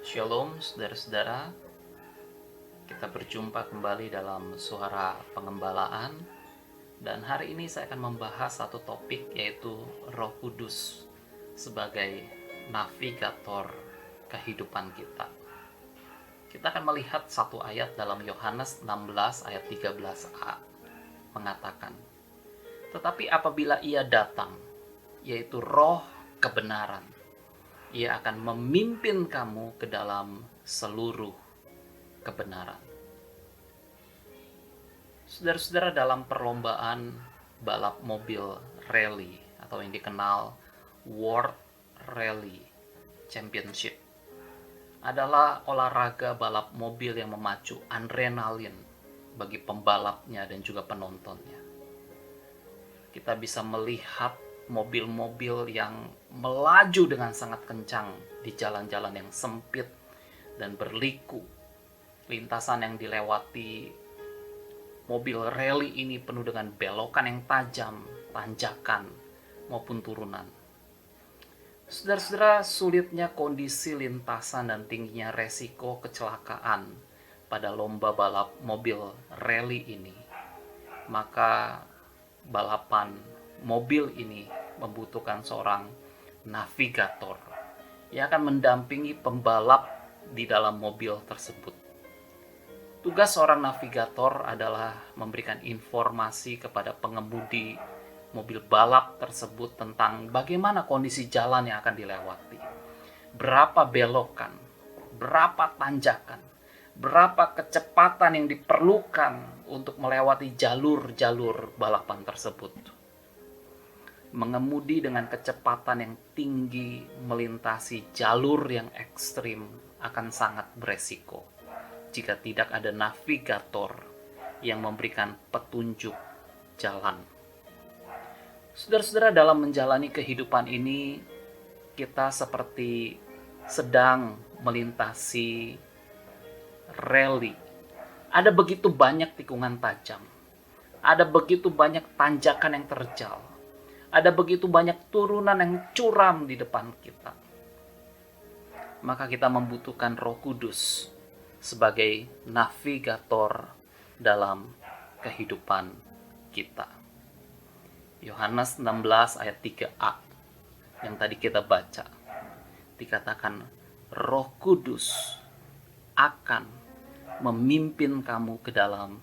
Shalom saudara-saudara, kita berjumpa kembali dalam Suara Pengembalaan. Dan hari ini saya akan membahas satu topik, yaitu Roh Kudus sebagai navigator kehidupan kita. Kita akan melihat satu ayat dalam Yohanes 16 ayat 13a, mengatakan, "Tetapi apabila Ia datang, yaitu Roh kebenaran, Ia akan memimpin kamu ke dalam seluruh kebenaran." Saudara-saudara, dalam perlombaan balap mobil rally atau yang dikenal World Rally Championship adalah olahraga balap mobil yang memacu adrenalin bagi pembalapnya dan juga penontonnya. Kita bisa melihat mobil-mobil yang melaju dengan sangat kencang di jalan-jalan yang sempit dan berliku. Lintasan yang dilewati mobil rally ini penuh dengan belokan yang tajam, tanjakan, maupun turunan. Saudara-saudara, sulitnya kondisi lintasan dan tingginya resiko kecelakaan pada lomba balap mobil rally ini, maka balapan mobil ini membutuhkan seorang navigator yang akan mendampingi pembalap di dalam mobil tersebut. Tugas seorang navigator adalah memberikan informasi kepada pengemudi mobil balap tersebut tentang bagaimana kondisi jalan yang akan dilewati, berapa belokan, berapa tanjakan, berapa kecepatan yang diperlukan untuk melewati jalur-jalur balapan tersebut. Mengemudi dengan kecepatan yang tinggi melintasi jalur yang ekstrim akan sangat beresiko jika tidak ada navigator yang memberikan petunjuk jalan. Saudara-saudara, dalam menjalani kehidupan ini, kita seperti sedang melintasi rally. Ada begitu banyak tikungan tajam, ada begitu banyak tanjakan yang terjal, ada begitu banyak turunan yang curam di depan kita. Maka kita membutuhkan Roh Kudus sebagai navigator dalam kehidupan kita. Yohanes 16 ayat 3a yang tadi kita baca, dikatakan Roh Kudus akan memimpin kamu ke dalam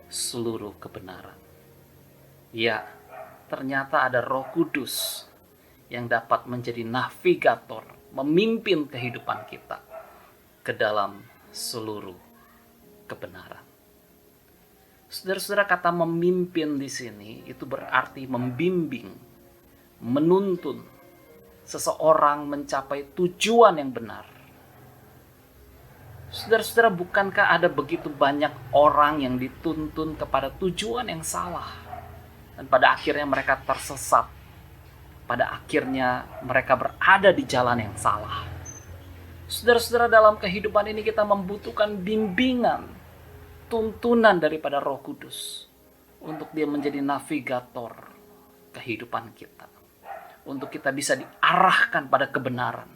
seluruh kebenaran. Ya, ternyata ada Roh Kudus yang dapat menjadi navigator, memimpin kehidupan kita ke dalam seluruh kebenaran. Saudara-saudara, kata memimpin di sini itu berarti membimbing, menuntun seseorang mencapai tujuan yang benar. Saudara-saudara, bukankah ada begitu banyak orang yang dituntun kepada tujuan yang salah, dan pada akhirnya mereka tersesat, pada akhirnya mereka berada di jalan yang salah. Saudara-saudara, dalam kehidupan ini kita membutuhkan bimbingan, tuntunan daripada Roh Kudus untuk Dia menjadi navigator kehidupan kita, untuk kita bisa diarahkan pada kebenaran,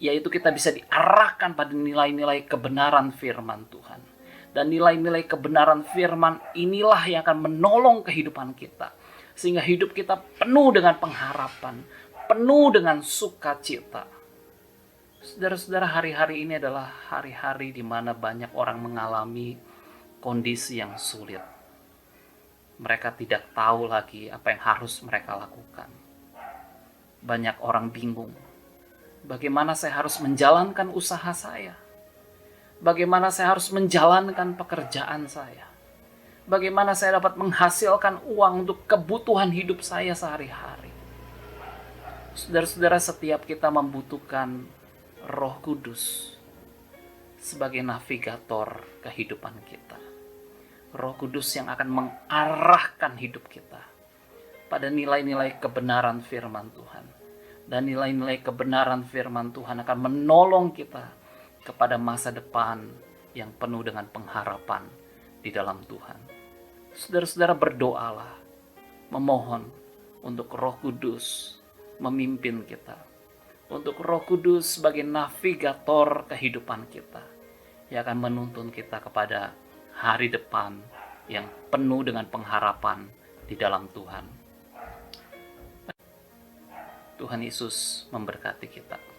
yaitu kita bisa diarahkan pada nilai-nilai kebenaran firman Tuhan. Dan nilai-nilai kebenaran firman inilah yang akan menolong kehidupan kita, sehingga hidup kita penuh dengan pengharapan, penuh dengan sukacita. Saudara-saudara, hari-hari ini adalah hari-hari di mana banyak orang mengalami kondisi yang sulit. Mereka tidak tahu lagi apa yang harus mereka lakukan. Banyak orang bingung, bagaimana saya harus menjalankan usaha saya? Bagaimana saya harus menjalankan pekerjaan saya? Bagaimana saya dapat menghasilkan uang untuk kebutuhan hidup saya sehari-hari? Saudara-saudara, setiap kita membutuhkan Roh Kudus sebagai navigator kehidupan kita. Roh Kudus yang akan mengarahkan hidup kita pada nilai-nilai kebenaran firman Tuhan. Dan nilai-nilai kebenaran firman Tuhan akan menolong kita kepada masa depan yang penuh dengan pengharapan di dalam Tuhan. Saudara-saudara, berdoalah, memohon untuk Roh Kudus memimpin kita, untuk Roh Kudus sebagai navigator kehidupan kita, yang akan menuntun kita kepada hari depan yang penuh dengan pengharapan di dalam Tuhan. Tuhan Yesus memberkati kita.